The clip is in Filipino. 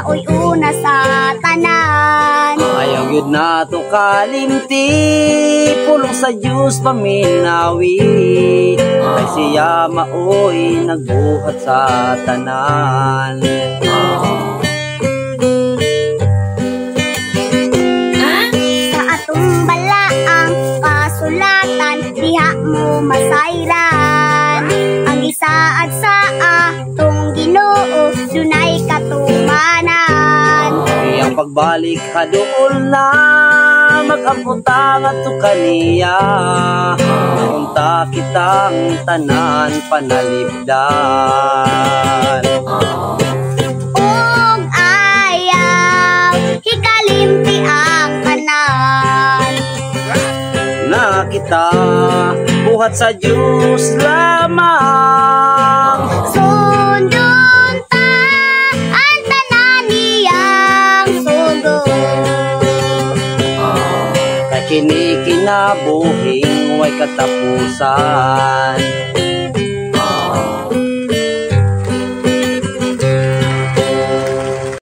maoy una sa tanan. Ayaw yun na to kalimti, pulong sa Diyos paminawi. Kay siya maoy nagbuhat sa tanan. Sa atong balaang kasulatan, diha mo masayran. Ang isaad sa atong Ginoo, dunay katumanan. Iyang pagbalik haduol na, mag-amputa nga to kaniya. Naunta kitang tanan panalipdan. Ug ayaw hikalimti ang tanan. Na kita buhat sa Diyos lamang. Sundon ta ang tanan niyang sugo. Kay kini kinabuhing way katapusan.